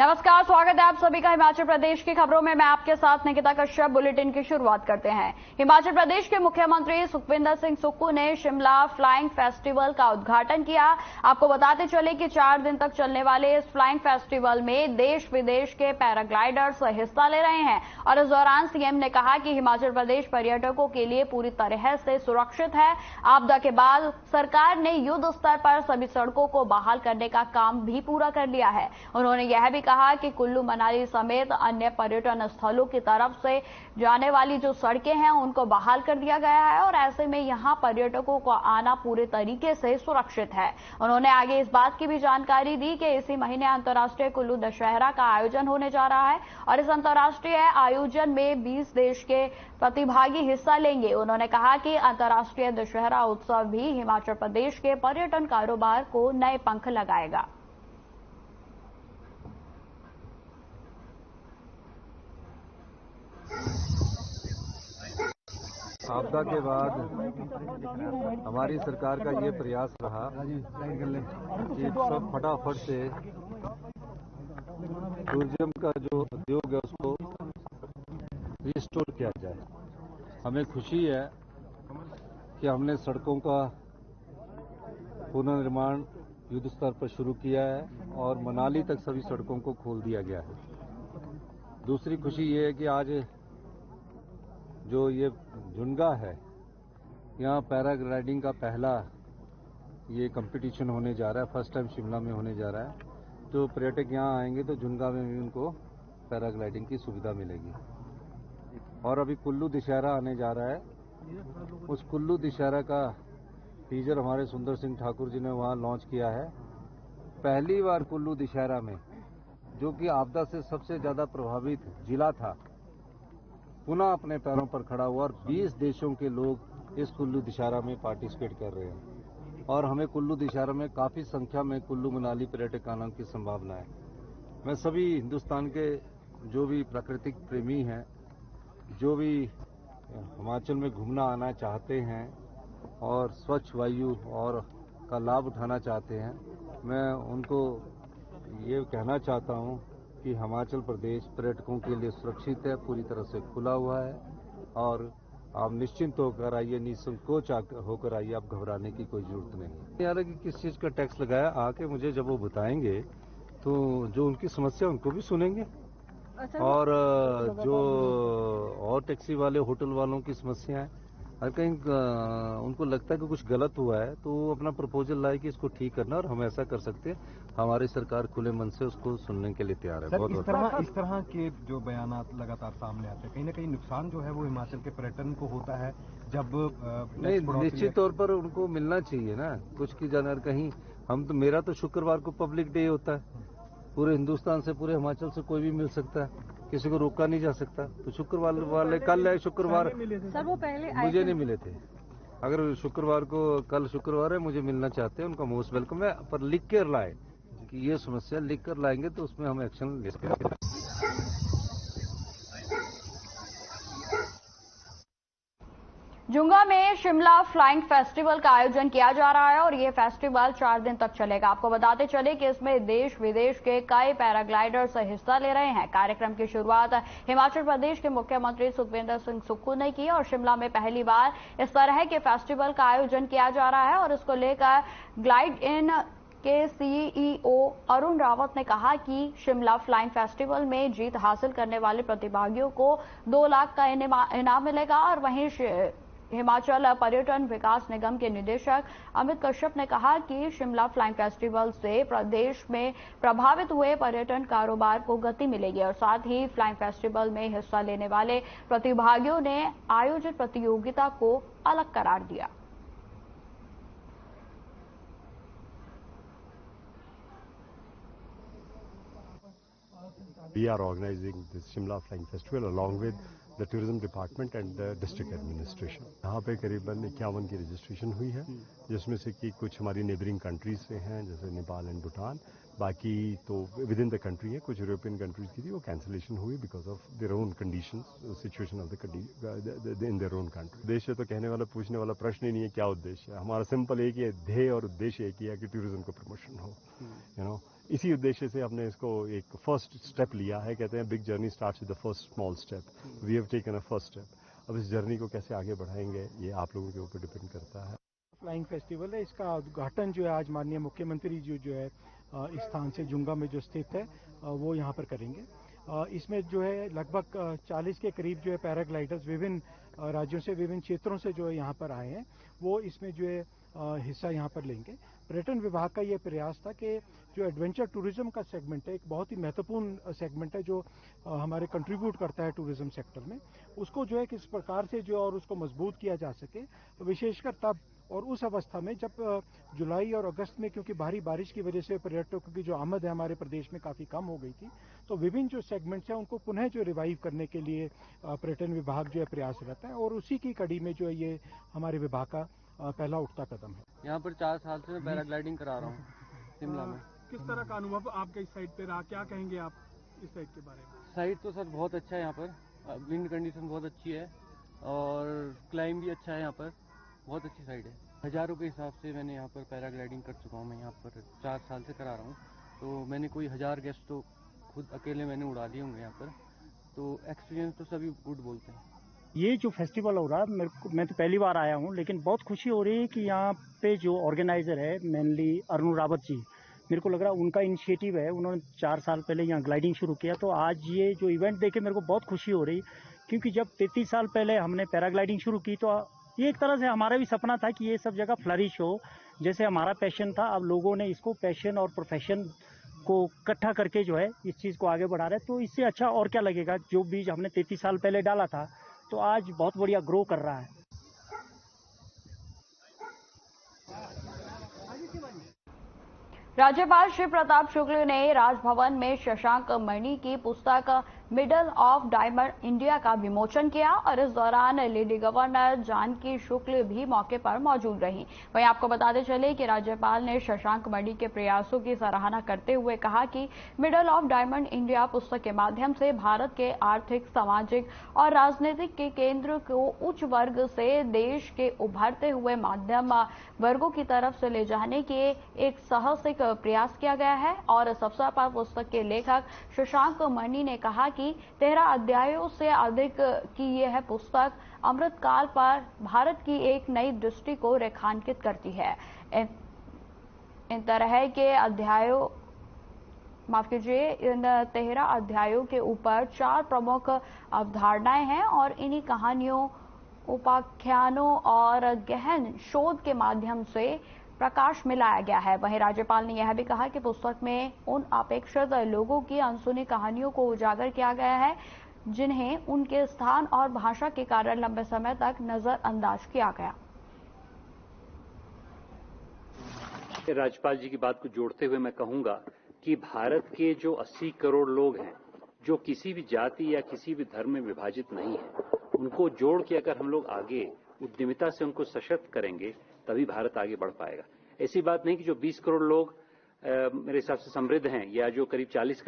नमस्कार, स्वागत है आप सभी का हिमाचल प्रदेश की खबरों में। मैं आपके साथ निकिता कश्यप। बुलेटिन की शुरुआत करते हैं। हिमाचल प्रदेश के मुख्यमंत्री सुखविंदर सिंह सुक्खू ने शिमला फ्लाइंग फेस्टिवल का उद्घाटन किया। आपको बताते चले कि 4 दिन तक चलने वाले इस फ्लाइंग फेस्टिवल में देश विदेश के पैराग्लाइडर्स हिस्सा ले रहे हैं और इस दौरान सीएम ने कहा कि हिमाचल प्रदेश पर्यटकों के लिए पूरी तरह से सुरक्षित है। आपदा के बाद सरकार ने युद्ध स्तर पर सभी सड़कों को बहाल करने का काम भी पूरा कर लिया है। उन्होंने यह भी कहा कि कुल्लू मनाली समेत अन्य पर्यटन स्थलों की तरफ से जाने वाली जो सड़कें हैं उनको बहाल कर दिया गया है और ऐसे में यहां पर्यटकों को आना पूरे तरीके से सुरक्षित है। उन्होंने आगे इस बात की भी जानकारी दी कि इसी महीने अंतर्राष्ट्रीय कुल्लू दशहरा का आयोजन होने जा रहा है और इस अंतर्राष्ट्रीय आयोजन में 20 देश के प्रतिभागी हिस्सा लेंगे। उन्होंने कहा कि अंतर्राष्ट्रीय दशहरा उत्सव भी हिमाचल प्रदेश के पर्यटन कारोबार को नए पंख लगाएगा। आपदा के बाद हमारी सरकार का ये प्रयास रहा कि सब फटाफट से टूरिज्म का जो उद्योग है उसको रिस्टोर किया जाए। हमें खुशी है कि हमने सड़कों का पुनर्निर्माण युद्ध स्तर पर शुरू किया है और मनाली तक सभी सड़कों को खोल दिया गया है। दूसरी खुशी ये है कि आज जो ये झुनगा है, यहाँ पैराग्लाइडिंग का पहला ये कंपटीशन होने जा रहा है। फर्स्ट टाइम शिमला में होने जा रहा है। तो पर्यटक यहाँ आएंगे तो झुनगा में भी उनको पैराग्लाइडिंग की सुविधा मिलेगी। और अभी कुल्लू दशहरा आने जा रहा है। उस कुल्लू दशहरा का टीजर हमारे सुंदर सिंह ठाकुर जी ने वहाँ लॉन्च किया है। पहली बार कुल्लू दशहरा में, जो कि आपदा से सबसे ज्यादा प्रभावित जिला था, पुनः अपने पैरों पर खड़ा हुआ और 20 देशों के लोग इस कुल्लू दशहरा में पार्टिसिपेट कर रहे हैं और हमें कुल्लू दशहरा में काफी संख्या में कुल्लू मनाली पर्यटक आने की संभावना है। मैं सभी हिंदुस्तान के जो भी प्राकृतिक प्रेमी हैं, जो भी हिमाचल में घूमना आना चाहते हैं और स्वच्छ वायु और का लाभ उठाना चाहते हैं, मैं उनको ये कहना चाहता हूं कि हिमाचल प्रदेश पर्यटकों के लिए सुरक्षित है, पूरी तरह से खुला हुआ है और आप निश्चिंत होकर आइए, निसंकोच होकर आइए, आप घबराने की कोई जरूरत नहीं। यार कि किस चीज का टैक्स लगाया, आके मुझे जब वो बताएंगे तो जो उनकी समस्या उनको भी सुनेंगे और जो और टैक्सी वाले होटल वालों की समस्याएं, अगर कहीं उनको लगता है कि कुछ गलत हुआ है तो वो अपना प्रपोजल लाए कि इसको ठीक करना, और हम ऐसा कर सकते हैं। हमारी सरकार खुले मन से उसको सुनने के लिए तैयार है। सर, इस तरह के जो बयानात लगातार सामने आते हैं, कहीं ना कहीं नुकसान जो है वो हिमाचल के पर्यटन को होता है। जब नहीं, निश्चित तौर पर उनको मिलना चाहिए ना कुछ की जानकारी। कहीं हम तो, मेरा तो शुक्रवार को पब्लिक डे होता है, पूरे हिंदुस्तान से, पूरे हिमाचल से कोई भी मिल सकता है, किसी को रोका नहीं जा सकता। तो शुक्रवार वाले कल है, शुक्रवार सर वो पहले मुझे नहीं मिले थे। अगर शुक्रवार को, कल शुक्रवार है, मुझे मिलना चाहते हैं, उनका मोस्ट वेलकम है, पर लिख कर लाए कि ये समस्या लिख कर लाएंगे तो उसमें हम एक्शन ले सकते हैं। झुंगा में शिमला फ्लाइंग फेस्टिवल का आयोजन किया जा रहा है और ये फेस्टिवल 4 दिन तक चलेगा। आपको बताते चले कि इसमें देश विदेश के कई पैराग्लाइडर्स हिस्सा ले रहे हैं। कार्यक्रम की शुरुआत हिमाचल प्रदेश के मुख्यमंत्री सुखविंदर सिंह सुक्खू ने की और शिमला में पहली बार इस तरह के फेस्टिवल का आयोजन किया जा रहा है और इसको लेकर ग्लाइड इन के सीईओ अरुण रावत ने कहा कि शिमला फ्लाइंग फेस्टिवल में जीत हासिल करने वाले प्रतिभागियों को 2 लाख का इनाम मिलेगा। और वहीं हिमाचल पर्यटन विकास निगम के निदेशक अमित कश्यप ने कहा कि शिमला फ्लाइंग फेस्टिवल से प्रदेश में प्रभावित हुए पर्यटन कारोबार को गति मिलेगी और साथ ही फ्लाइंग फेस्टिवल में हिस्सा लेने वाले प्रतिभागियों ने आयोजित प्रतियोगिता को अलग करार दिया। We are organizing this Shimla Flying Festival along with the Tourism Department and the District Administration. यहाँ पे करीबन 51 की रजिस्ट्रेशन हुई है, जिसमें से कि कुछ हमारी नेबरिंग कंट्रीज से हैं, जैसे नेपाल एंड भूटान। बाकी तो विद इन द कंट्री है। कुछ यूरोपियन कंट्रीज की थी, वो कैंसिलेशन हुई because of their own conditions, situation of the in their own country. उद्देश्य तो कहने वाला, पूछने वाला प्रश्न ही नहीं है क्या उद्देश्य है। हमारा सिंपल एक ही ध्येय और उद्देश्य एक ही है कि टूरिज्म का प्रमोशन हो, इसी उद्देश्य से हमने इसको एक फर्स्ट स्टेप लिया है। कहते हैं big journey starts with the first small step. We have taken a first step. अब इस जर्नी को कैसे आगे बढ़ाएंगे ये आप लोगों के ऊपर डिपेंड करता है। फ्लाइंग फेस्टिवल है, इसका उद्घाटन जो है आज माननीय मुख्यमंत्री जी जो है इस स्थान से जुंगा में जो स्थित है वो यहाँ पर करेंगे। इसमें जो है लगभग 40 के करीब जो है पैराग्लाइडर्स विभिन्न राज्यों से, विभिन्न क्षेत्रों से जो है यहाँ पर आए हैं, वो इसमें जो है हिस्सा यहाँ पर लेंगे। पर्यटन विभाग का ये प्रयास था कि जो एडवेंचर टूरिज्म का सेगमेंट है, एक बहुत ही महत्वपूर्ण सेगमेंट है जो हमारे कंट्रीब्यूट करता है टूरिज्म सेक्टर में, उसको जो है किस प्रकार से जो और उसको मजबूत किया जा सके, विशेषकर तब और उस अवस्था में जब जुलाई और अगस्त में, क्योंकि भारी बारिश की वजह से पर्यटकों की जो आमद है हमारे प्रदेश में काफ़ी कम हो गई थी, तो विभिन्न जो सेगमेंट्स हैं उनको पुनः जो रिवाइव करने के लिए पर्यटन विभाग जो है प्रयासरत है, और उसी की कड़ी में जो है ये हमारे विभाग का पहला उठता कदम है। यहाँ पर 4 साल से मैं पैराग्लाइडिंग करा रहा हूँ शिमला में। किस तरह का अनुभव आपके इस साइड पे रहा, क्या कहेंगे आप इस साइड के बारे में? साइड तो सर बहुत अच्छा है, यहाँ पर विंड कंडीशन बहुत अच्छी है और क्लाइम भी अच्छा है, यहाँ पर बहुत अच्छी साइड है। हज़ारों के हिसाब से मैंने यहाँ पर पैराग्लाइडिंग कर चुका हूँ। मैं यहाँ पर 4 साल से करा रहा हूँ, तो मैंने कोई 1000 गेस्ट तो खुद अकेले मैंने उड़ा लिए होंगे यहाँ पर, तो एक्सपीरियंस तो सभी गुड बोलते हैं। ये जो फेस्टिवल हो रहा है मैं तो पहली बार आया हूँ, लेकिन बहुत खुशी हो रही है कि यहाँ पे जो ऑर्गेनाइजर है मेनली अरुण रावत जी, मेरे को लग रहा है उनका इनिशिएटिव है। उन्होंने 4 साल पहले यहाँ ग्लाइडिंग शुरू किया, तो आज ये जो इवेंट देखे मेरे को बहुत खुशी हो रही, क्योंकि जब 33 साल पहले हमने पैराग्लाइडिंग शुरू की तो ये एक तरह से हमारा भी सपना था कि ये सब जगह फ्लरिश हो, जैसे हमारा पैशन था। अब लोगों ने इसको पैशन और प्रोफेशन को इकट्ठा करके जो है इस चीज़ को आगे बढ़ा रहे हैं, तो इससे अच्छा और क्या लगेगा। जो बीज हमने 33 साल पहले डाला था तो आज बहुत बढ़िया ग्रो कर रहा है। राज्यपाल श्री प्रताप शुक्ल ने राजभवन में शशांक मणि की पुस्तक मिडल ऑफ डायमंड इंडिया का विमोचन किया और इस दौरान लेडी गवर्नर जानकी शुक्ल भी मौके पर मौजूद रहीं। वहीं आपको बताते चले कि राज्यपाल ने शशांक मणि के प्रयासों की सराहना करते हुए कहा कि मिडल ऑफ डायमंड इंडिया पुस्तक के माध्यम से भारत के आर्थिक, सामाजिक और राजनीतिक के केंद्र को उच्च वर्ग से देश के उभरते हुए मध्यम वर्गों की तरफ से ले जाने के एक साहसिक प्रयास किया गया है। और इस अवसर पर पुस्तक के लेखक शशांक मणि ने कहा कि 13 अध्यायों से अधिक की यह पुस्तक अमृतकाल पर भारत की एक नई दृष्टि को रेखांकित करती है। इन तरह के अध्यायों इन 13 अध्यायों के ऊपर 4 प्रमुख अवधारणाएं हैं और इन्हीं कहानियों, उपाख्यानों और गहन शोध के माध्यम से प्रकाश में लाया गया है। वहीं राज्यपाल ने यह भी कहा कि पुस्तक में उन अपेक्षित लोगों की अनसुनी कहानियों को उजागर किया गया है जिन्हें उनके स्थान और भाषा के कारण लंबे समय तक नजरअंदाज किया गया। राज्यपाल जी की बात को जोड़ते हुए मैं कहूंगा कि भारत के जो 80 करोड़ लोग हैं, जो किसी भी जाति या किसी भी धर्म में विभाजित नहीं है, उनको जोड़ के अगर हम लोग आगे उद्यमिता से उनको सशक्त करेंगे तभी भारत आगे बढ़ पाएगा। ऐसी बात नहीं कि जो 20 करोड़ लोग मेरे हिसाब से समृद्ध हैं या जो करीब 40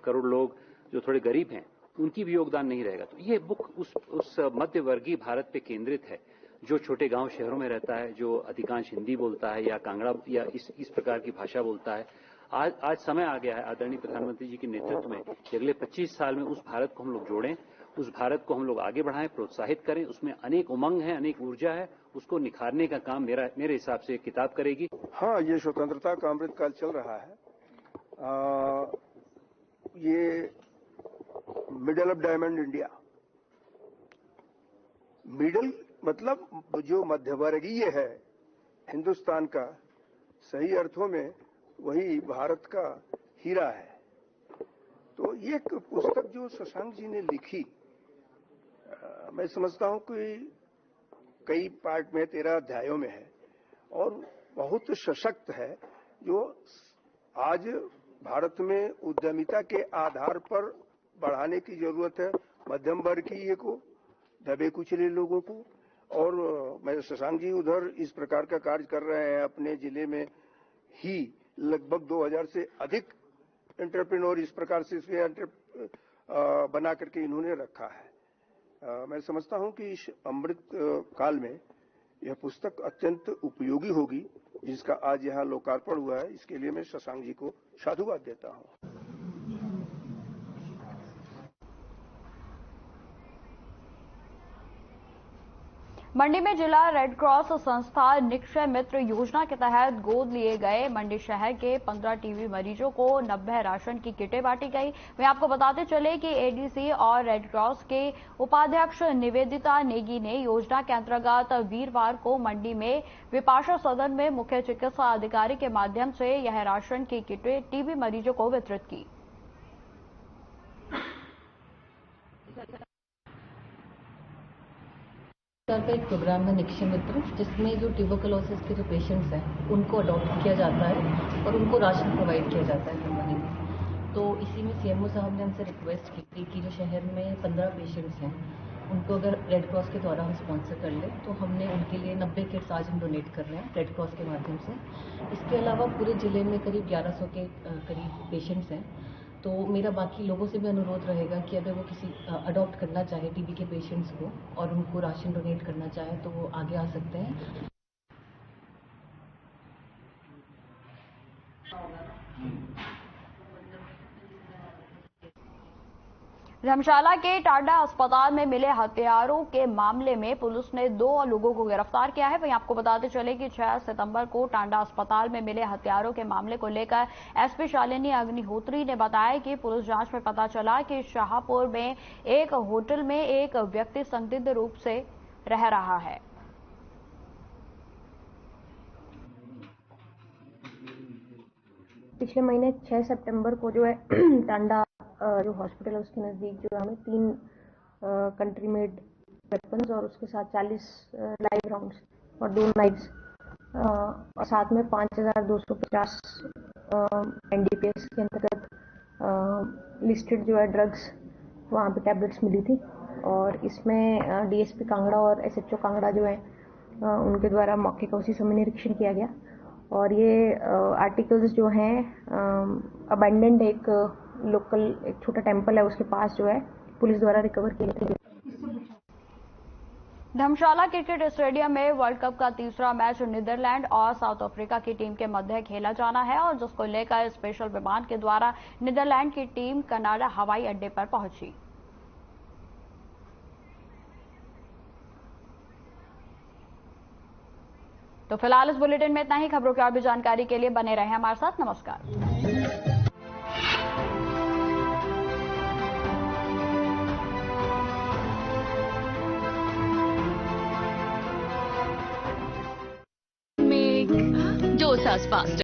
करोड़ लोग जो थोड़े गरीब हैं उनकी भी योगदान नहीं रहेगा। तो ये बुक उस मध्य वर्गीय भारत पे केंद्रित है जो छोटे गांव शहरों में रहता है, जो अधिकांश हिंदी बोलता है या कांगड़ा या इस प्रकार की भाषा बोलता है। आज समय आ गया है आदरणीय प्रधानमंत्री जी के नेतृत्व में कि अगले 25 साल में उस भारत को हम लोग जोड़ें, उस भारत को हम लोग आगे बढ़ाएं, प्रोत्साहित करें। उसमें अनेक उमंग है, अनेक ऊर्जा है, उसको निखारने का काम मेरे हिसाब से किताब करेगी। हाँ, ये स्वतंत्रता का अमृतकाल चल रहा है। ये middle of diamond India, middle मतलब जो मध्यवर्गीय है हिंदुस्तान का, सही अर्थों में वही भारत का हीरा है। तो ये एक पुस्तक जो शशांक जी ने लिखी, मैं समझता हूं कि कई पार्ट में 13 अध्यायों में है और बहुत सशक्त है, जो आज भारत में उद्यमिता के आधार पर बढ़ाने की जरूरत है मध्यम वर्गीय को, दबे कुचले लोगों को। और मैं शशांक जी उधर इस प्रकार का कार्य कर रहे हैं, अपने जिले में ही लगभग 2000 से अधिक एंटरप्रेन्योर इस प्रकार से बना करके इन्होंने रखा है। मैं समझता हूं कि इस अमृत काल में यह पुस्तक अत्यंत उपयोगी होगी, जिसका आज यहाँ लोकार्पण हुआ है। इसके लिए मैं शशांक जी को साधुवाद देता हूं। मंडी में जिला रेड क्रॉस संस्था निक्षय मित्र योजना के तहत गोद लिए गए मंडी शहर के 15 टीबी मरीजों को 90 राशन की किटें बांटी गई। वहीं आपको बताते चले कि एडीसी और रेड क्रॉस के उपाध्यक्ष निवेदिता नेगी ने योजना के अंतर्गत वीरवार को मंडी में विपाशा सदन में मुख्य चिकित्सा अधिकारी के माध्यम से यह राशन की किटें टीबी मरीजों को वितरित की। सरकार का एक प्रोग्राम है निक्षय मित्र, जिसमें जो ट्यूबरकुलोसिस के जो पेशेंट्स हैं उनको अडॉप्ट किया जाता है और उनको राशन प्रोवाइड किया जाता है हर महीने। तो इसी में सीएमओ साहब ने हमसे रिक्वेस्ट की थी कि जो शहर में 15 पेशेंट्स हैं उनको अगर रेड क्रॉस के द्वारा हम स्पॉन्सर कर लें तो हमने उनके लिए 90 किट्स आज हम डोनेट कर रहे हैं रेड क्रॉस के माध्यम से। इसके अलावा पूरे जिले में करीब 1100 के करीब पेशेंट्स हैं। तो मेरा बाकी लोगों से भी अनुरोध रहेगा कि अगर वो किसी अडॉप्ट करना चाहे टीबी के पेशेंट्स को और उनको राशन डोनेट करना चाहे तो वो आगे आ सकते हैं। धर्मशाला के टांडा अस्पताल में मिले हथियारों के मामले में पुलिस ने 2 लोगों को गिरफ्तार किया है। वहीं आपको बताते चले कि 6 सितंबर को टांडा अस्पताल में मिले हथियारों के मामले को लेकर एसपी शालिनी अग्निहोत्री ने बताया कि पुलिस जांच में पता चला कि शाहपुर में एक होटल में एक व्यक्ति संदिग्ध रूप से रह रहा है। पिछले महीने 6 सितंबर को जो है टांडा जो हॉस्पिटल है उसके नज़दीक जो हमें 3 कंट्री मेड वेपन्स और उसके साथ 40 लाइव राउंड्स और 2 नाइफ्स और साथ में 5250 एनडीपीएस के अंतर्गत लिस्टेड जो है ड्रग्स वहाँ पे टैबलेट्स मिली थी। और इसमें डीएसपी कांगड़ा और एसएचओ कांगड़ा जो है उनके द्वारा मौके का उसी समय निरीक्षण किया गया। और ये आर्टिकल्स जो हैं अबैंडेंड एक लोकल एक छोटा टेम्पल है उसके पास जो है पुलिस द्वारा रिकवर किए थे। धर्मशाला क्रिकेट स्टेडियम में वर्ल्ड कप का तीसरा मैच नीदरलैंड और साउथ अफ्रीका की टीम के मध्य खेला जाना है और जिसको लेकर स्पेशल विमान के द्वारा नीदरलैंड की टीम कनाडा हवाई अड्डे पर पहुंची। तो फिलहाल इस बुलेटिन में इतना ही। खबरों की और भी जानकारी के लिए बने रहें हमारे साथ। नमस्कार। Joe Fast.